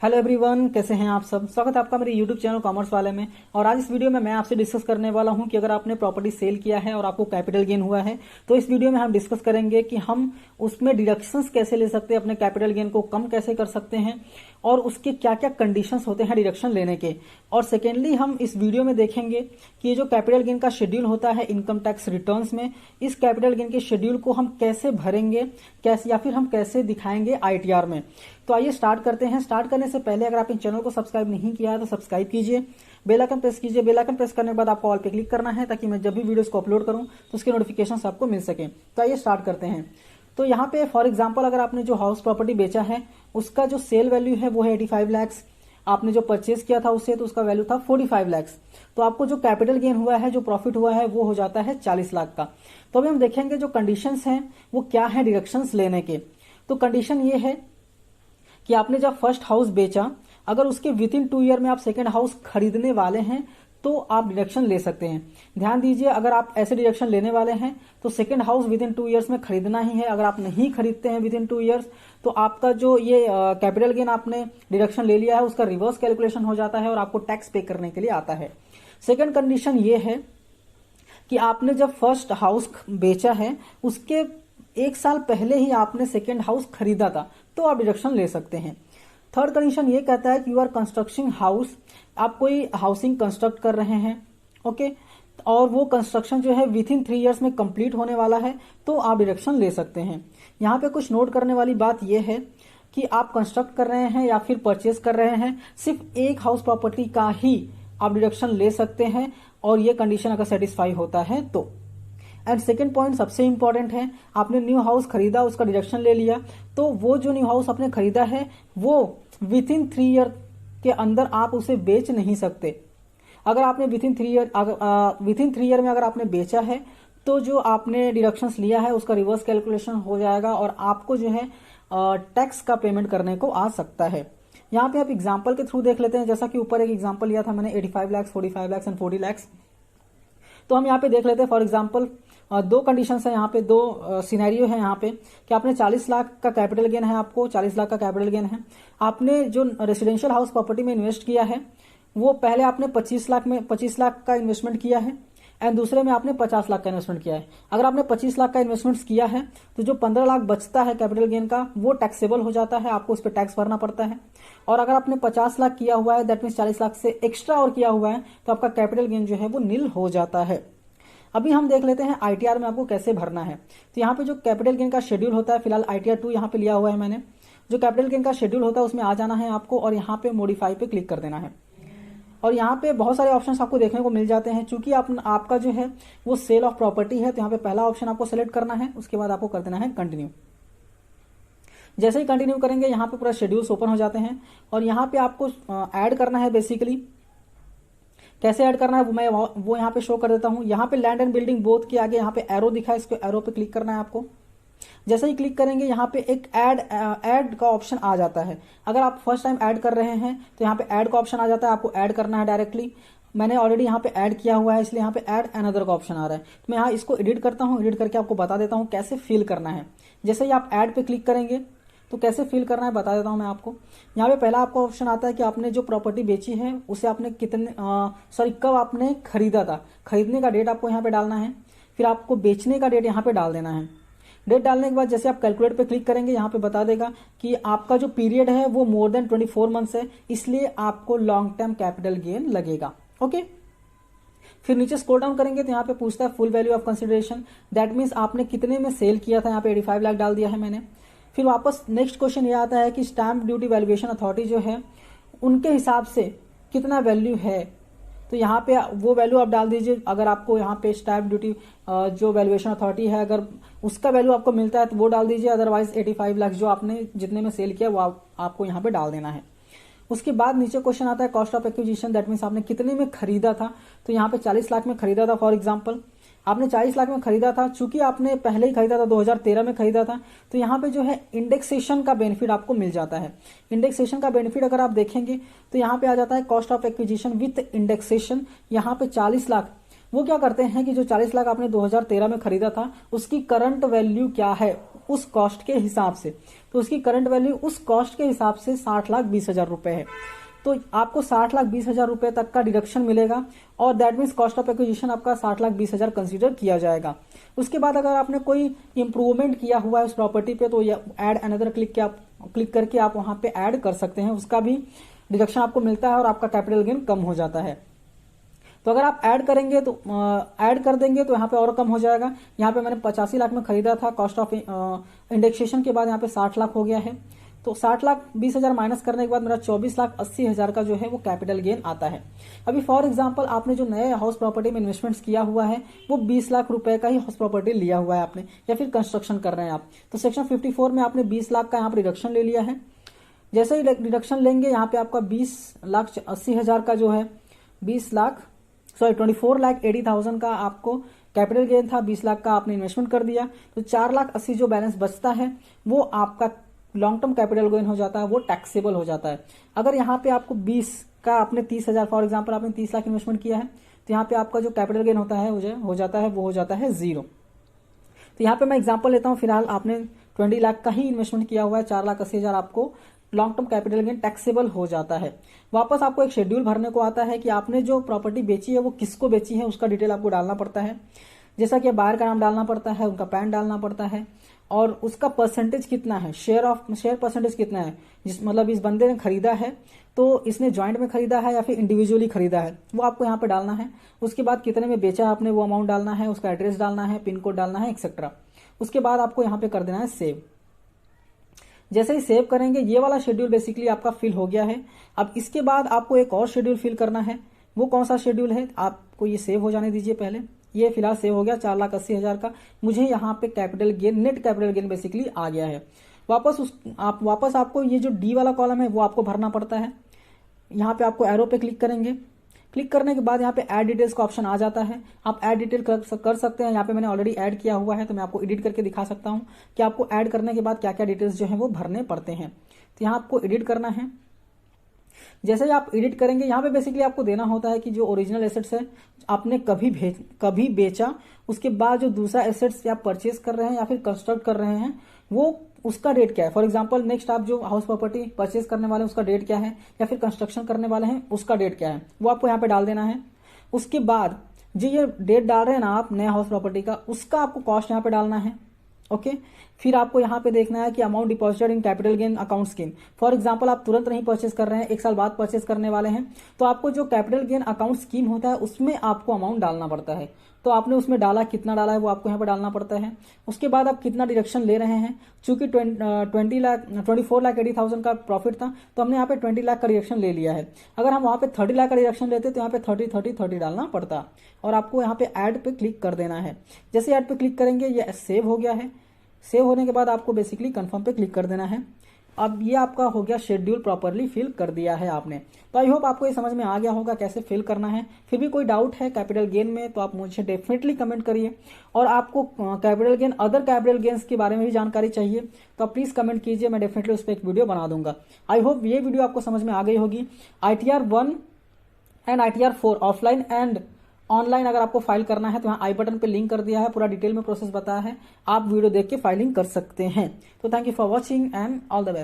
Hello everyone, कैसे हैं आप सब। स्वागत है आपका मेरे यूट्यूब चैनल कॉमर्स वाले में। और आज इस वीडियो में मैं आपसे डिस्कस करने वाला हूं कि अगर आपने प्रॉपर्टी सेल किया है और आपको कैपिटल गेन हुआ है तो इस वीडियो में हम डिस्कस करेंगे कि हम उसमें डिडक्शंस कैसे ले सकते हैं, अपने कैपिटल गेन को कम कैसे कर सकते हैं और उसके क्या क्या कंडीशंस होते हैं डिडक्शन लेने के। और सेकेंडली हम इस वीडियो में देखेंगे कि ये जो कैपिटल गेन का शेड्यूल होता है इनकम टैक्स रिटर्न्स में, इस कैपिटल गेन के शेड्यूल को हम कैसे भरेंगे, कैसे या फिर हम कैसे दिखाएंगे आईटीआर में। तो आइए स्टार्ट करते हैं। स्टार्ट करने से पहले अगर आप इन चैनल को सब्सक्राइब नहीं किया है तो सब्सक्राइब कीजिए, बेल आइकन प्रेस कीजिए। बेल आइकन प्रेस करने के बाद आपको ऑल पे क्लिक करना है ताकि मैं जब भी वीडियोस को अपलोड करूं तो उसके नोटिफिकेशन आपको मिल सके। तो आइए स्टार्ट करते हैं। तो यहाँ पे फॉर एग्जाम्पल अगर आपने जो हाउस प्रॉपर्टी बेचा है उसका जो सेल वैल्यू है वो है 85 लैक्स, आपने जो परचेज किया था उससे तो उसका वैल्यू था 45 लैक्स। तो आपको जो कैपिटल गेन हुआ है, जो प्रॉफिट हुआ है वो हो जाता है 40 लाख का। तो अभी हम देखेंगे जो कंडीशंस हैं वो क्या है डिडक्शंस लेने के। तो कंडीशन ये है कि आपने जब फर्स्ट हाउस बेचा, अगर उसके विद इन 2 ईयर में आप सेकेंड हाउस खरीदने वाले हैं तो आप डिडक्शन ले सकते हैं। ध्यान दीजिए, अगर आप ऐसे डिडक्शन लेने वाले हैं तो second house with in 2 years में खरीदना ही है। अगर आप नहीं खरीदते हैं विद इन 2 ईयर्स तो आपका जो ये कैपिटल गेन आपने डिडक्शन ले लिया है उसका रिवर्स कैलकुलेशन हो जाता है और आपको टैक्स पे करने के लिए आता है। सेकेंड कंडीशन ये है कि आपने जब फर्स्ट हाउस बेचा है उसके 1 साल पहले ही आपने सेकेंड हाउस खरीदा था तो आप डिडक्शन ले सकते हैं। थर्ड कंडीशन ये कहता है कि यू आर कंस्ट्रक्टिंग हाउस, आप कोई हाउसिंग कंस्ट्रक्ट कर रहे हैं, ओके, और वो कंस्ट्रक्शन जो है विद इन 3 ईयर्स में कंप्लीट होने वाला है तो आप डिडक्शन ले सकते हैं। यहाँ पे कुछ नोट करने वाली बात यह है कि आप कंस्ट्रक्ट कर रहे हैं या फिर परचेज कर रहे हैं, सिर्फ एक हाउस प्रॉपर्टी का ही आप डिडक्शन ले सकते हैं और ये कंडीशन अगर सेटिस्फाई होता है तो। एंड सेकेंड पॉइंट सबसे इंपॉर्टेंट है, आपने न्यू हाउस खरीदा, उसका डिडक्शन ले लिया, तो वो जो न्यू हाउस आपने खरीदा है वो विद इन 3 ईयर के अंदर आप उसे बेच नहीं सकते। अगर आपने विद इन 3 ईयर में अगर आपने बेचा है तो जो आपने डिडक्शंस लिया है उसका रिवर्स कैलकुलेशन हो जाएगा और आपको जो है टैक्स का पेमेंट करने को आ सकता है। यहाँ पे आप एग्जाम्पल के थ्रू देख लेते हैं, जैसा कि ऊपर एक एग्जाम्पल लिया था मैंने 85 लैक्स, 45 लैक्स एंड 40 लैक्स। तो हम यहाँ पे देख लेते हैं। फॉर एग्जाम्पल 2 कंडीशंस है यहाँ पे, 2 सिनेरियो है यहाँ पे कि आपने 40 लाख का कैपिटल गेन है, आपको 40 लाख का कैपिटल गेन है। आपने जो रेसिडेंशियल हाउस प्रॉपर्टी में इन्वेस्ट किया है वो पहले आपने 25 लाख का इन्वेस्टमेंट किया है एंड दूसरे में आपने 50 लाख का इन्वेस्टमेंट किया है। अगर आपने 25 लाख का इन्वेस्टमेंट किया है तो जो 15 लाख बचता है कैपिटल गेन का वो टैक्सेबल हो जाता है, आपको उस पर टैक्स भरना पड़ता है। और अगर आपने 50 लाख किया हुआ है, दैट मीन्स 40 लाख से एक्स्ट्रा और किया हुआ है तो आपका कैपिटल गेन जो है वो नील हो जाता है। अभी हम देख लेते हैं आईटीआर में आपको कैसे भरना है। तो यहाँ पे जो कैपिटल गेन का शेड्यूल होता है, फिलहाल आईटीआर 2 यहाँ पे लिया हुआ है मैंने। जो कैपिटल गेन का शेड्यूल होता है उसमें आ जाना है आपको और यहाँ पे मॉडिफाई पे क्लिक कर देना है। और यहाँ पे बहुत सारे ऑप्शंस आपको देखने को मिल जाते हैं। चूंकि आपका जो है वो सेल ऑफ प्रॉपर्टी है तो यहाँ पे पहला ऑप्शन आपको सेलेक्ट करना है, उसके बाद आपको कर देना है कंटिन्यू। जैसे ही कंटिन्यू करेंगे यहाँ पे पूरा शेड्यूल्स ओपन हो जाते हैं और यहाँ पे आपको ऐड करना है। बेसिकली कैसे ऐड करना है मैं वो यहाँ पे शो कर देता हूँ। यहाँ पे लैंड एंड बिल्डिंग बोथ के आगे यहाँ पे एरो दिखा है, इसको एरो पे क्लिक करना है आपको। जैसे ही क्लिक करेंगे यहाँ पे एक ऐड का ऑप्शन आ जाता है। अगर आप फर्स्ट टाइम ऐड कर रहे हैं तो यहाँ पे ऐड का ऑप्शन आ जाता है, आपको ऐड करना है डायरेक्टली। मैंने ऑलरेडी यहाँ पे ऐड किया हुआ है इसलिए यहाँ पे ऐड अनदर का ऑप्शन आ रहा है। तो मैं यहाँ इसको एडिट करता हूँ, एडिट करके आपको बता देता हूँ कैसे फिल करना है। जैसे ही आप ऐड पे क्लिक करेंगे तो कैसे फिल करना है बता देता हूं मैं आपको। यहाँ पे पहला आपको ऑप्शन आता है कि आपने जो प्रॉपर्टी बेची है उसे आपने कब आपने खरीदा था, खरीदने का डेट आपको यहाँ पे डालना है। फिर आपको बेचने का डेट यहाँ पे डाल देना है। डेट डालने के बाद जैसे आप कैलकुलेट पे क्लिक करेंगे यहाँ पे बता देगा कि आपका जो पीरियड है वो मोर देन 24 मंथ्स है, इसलिए आपको लॉन्ग टर्म कैपिटल गेन लगेगा। ओके, फिर नीचे स्क्रॉल डाउन करेंगे तो यहाँ पे पूछता है full value of consideration, that means आपने कितने में सेल किया था। यहाँ पे 85 लाख डाल दिया है मैंने। फिर वापस नेक्स्ट क्वेश्चन ये आता है कि स्टैंप ड्यूटी वैल्यूएशन अथॉरिटी जो है उनके हिसाब से कितना वैल्यू है, तो यहाँ पे वो वैल्यू आप डाल दीजिए। अगर आपको यहाँ पे स्टैंप ड्यूटी जो वैल्यूएशन अथॉरिटी है अगर उसका वैल्यू आपको मिलता है तो वो डाल दीजिए, अदरवाइज 85 लाख जो आपने जितने में सेल किया वो आपको यहाँ पे डाल देना है। उसके बाद नीचे क्वेश्चन आता है cost of acquisition, that means आपने कितने में खरीदा था। तो यहाँ पे 40 लाख में खरीदा था। फॉर एग्जाम्पल आपने 40 लाख में खरीदा था, चूंकि आपने पहले ही खरीदा था 2013 में खरीदा था तो यहाँ पे जो है इंडेक्सेशन का बेनिफिट आपको मिल जाता है। इंडेक्सेशन का बेनिफिट अगर आप देखेंगे तो यहाँ पे आ जाता है cost of acquisition with indexation. यहाँ पे 40 लाख वो क्या करते हैं कि जो 40 लाख आपने 2013 में खरीदा था उसकी करंट वैल्यू क्या है उस कॉस्ट के हिसाब से, तो उसकी करंट वैल्यू उस कॉस्ट के हिसाब से 60,20,000 रुपए है। तो आपको 60,20,000 रुपए तक का डिडक्शन मिलेगा और that means cost of acquisition आपका 60,20,000 कंसीडर किया जाएगा। उसके बाद अगर आपने कोई इंप्रूवमेंट किया हुआ है उस प्रॉपर्टी पे तो ऐड अनदर क्लिक करके आप वहां पे ऐड कर सकते हैं, उसका भी डिडक्शन आपको मिलता है और आपका कैपिटल गेन कम हो जाता है। तो अगर आप ऐड करेंगे तो ऐड कर देंगे तो यहाँ पे और कम हो जाएगा। यहाँ पे मैंने 85 लाख में खरीदा था, कॉस्ट ऑफ इंडेक्सेशन के बाद यहाँ पे 60 लाख हो गया है। तो 60,20,000 माइनस करने के बाद मेरा 24,80,000 का जो है वो कैपिटल गेन आता है। अभी फॉर एग्जांपल आपने जो नए हाउस प्रॉपर्टी में इन्वेस्टमेंट्स किया हुआ है वो 20 लाख रुपए का ही हाउस प्रॉपर्टी लिया हुआ है आपने, या फिर कंस्ट्रक्शन कर रहे हैं आप, तो सेक्शन 54 में आपने 20 लाख का यहाँ पर रिडक्शन ले लिया है। जैसे ही रिडक्शन लेंगे यहाँ पे आपका 20,80,000 का जो है 24,80,000 का आपको कैपिटल गेन था, 20 लाख का आपने इन्वेस्टमेंट कर दिया, तो 4,80,000 जो बैलेंस बचता है वो आपका लॉन्ग टर्म कैपिटल गेन हो जाता है, वो टैक्सेबल हो जाता है। अगर यहाँ पे आपको 20 का आपने 30,000 फॉर एग्जांपल आपने 30 लाख इन्वेस्टमेंट किया है तो यहाँ पे आपका जो कैपिटल गेन होता है हो जाता है 0। तो यहाँ पे मैं एग्जांपल लेता हूँ, फिलहाल आपने 20 लाख का ही इन्वेस्टमेंट किया हुआ है, 4,80,000 आपको long term capital gain taxable हो जाता है। वापस आपको एक शेड्यूल भरने को आता है कि आपने जो प्रॉपर्टी बेची है वो किसको बेची है, उसका डिटेल आपको डालना पड़ता है। जैसा कि बायर का नाम डालना पड़ता है, उनका पैन डालना पड़ता है और उसका परसेंटेज कितना है, शेयर परसेंटेज कितना है, मतलब इस बंदे ने खरीदा है तो इसने ज्वाइंट में खरीदा है या फिर इंडिविजुअली खरीदा है, वो आपको यहाँ पे डालना है। उसके बाद कितने में बेचा आपने वो अमाउंट डालना है, उसका एड्रेस डालना है, पिन कोड डालना है, एक्सेट्रा। उसके बाद आपको यहाँ पे कर देना है सेव। जैसे ही सेव करेंगे ये वाला शेड्यूल बेसिकली आपका फिल हो गया है। अब इसके बाद आपको एक और शेड्यूल फिल करना है, वो कौन सा शेड्यूल है, आपको ये सेव हो जाने दीजिए पहले। ये फिलहाल सेव हो गया 4,80,000 का, मुझे यहाँ पे capital gain, net capital gain basically आ गया है। वापस आपको ये जो डी वाला कॉलम है वो आपको भरना पड़ता है। यहाँ पे आपको एरो पे क्लिक करेंगे, क्लिक करने के बाद यहाँ पे ऐड डिटेल्स का ऑप्शन आ जाता है, आप ऐड डिटेल कर सकते हैं। यहाँ पे मैंने ऑलरेडी ऐड किया हुआ है तो मैं आपको एडिट करके दिखा सकता हूँ कि आपको ऐड करने के बाद क्या क्या डिटेल्स जो है वो भरने पड़ते हैं। तो यहाँ आपको एडिट करना है। जैसे ही आप एडिट करेंगे यहाँ पे बेसिकली आपको देना होता है कि जो ओरिजिनल एसेट्स है आपने कभी बेचा, उसके बाद जो दूसरा एसेट्स आप परचेज कर रहे हैं या फिर कंस्ट्रक्ट कर रहे हैं वो उसका डेट क्या है। फॉर एग्जांपल नेक्स्ट आप जो हाउस प्रॉपर्टी परचेज करने वाले हैं उसका डेट क्या है, या फिर कंस्ट्रक्शन करने वाले हैं उसका डेट क्या है, वो आपको यहाँ पे डाल देना है। उसके बाद जो ये डेट डाल रहे हैं ना आप नया हाउस प्रॉपर्टी का, उसका आपको कॉस्ट यहाँ पे डालना है। ओके, फिर आपको यहाँ पे देखना है कि amount deposited in capital gain account scheme. For example आप तुरंत नहीं परचेज कर रहे हैं, 1 साल बाद परचेज करने वाले हैं, तो आपको जो कैपिटल गेन अकाउंट स्कीम होता है उसमें आपको अमाउंट डालना पड़ता है। तो आपने उसमें डाला, कितना डाला है वो आपको यहाँ पे डालना पड़ता है। उसके बाद आप कितना डिडक्शन ले रहे हैं, चूंकि 24,80,000 का प्रॉफिट था तो हमने यहाँ पे 20 लाख का डिडक्शन ले लिया है। अगर हम वहाँ पे 30 लाख का डिडक्शन लेते तो यहाँ पे 30 डालना पड़ता और आपको यहाँ पे ऐड पे क्लिक कर देना है। जैसे ऐड पे क्लिक करेंगे ये सेव हो गया है। सेव होने के बाद आपको बेसिकली कंफर्म पे क्लिक कर देना है। अब ये आपका हो गया शेड्यूल, प्रॉपरली फिल कर दिया है आपने। तो आई होप आपको ये समझ में आ गया होगा कैसे फिल करना है। फिर भी कोई डाउट है कैपिटल गेन में तो आप मुझे डेफिनेटली कमेंट करिए, और आपको capital gain, other capital gains के बारे में भी जानकारी चाहिए तो आप प्लीज कमेंट कीजिए, मैं डेफिनेटली उस पर एक वीडियो बना दूंगा। आई होप ये वीडियो आपको समझ में आ गई होगी। ITR 1 and ITR 4 offline and online अगर आपको फाइल करना है तो यहाँ आई बटन पे लिंक कर दिया है, पूरा डिटेल में प्रोसेस बताया है, आप वीडियो देख के फाइलिंग कर सकते हैं। तो thank you for watching and all the best.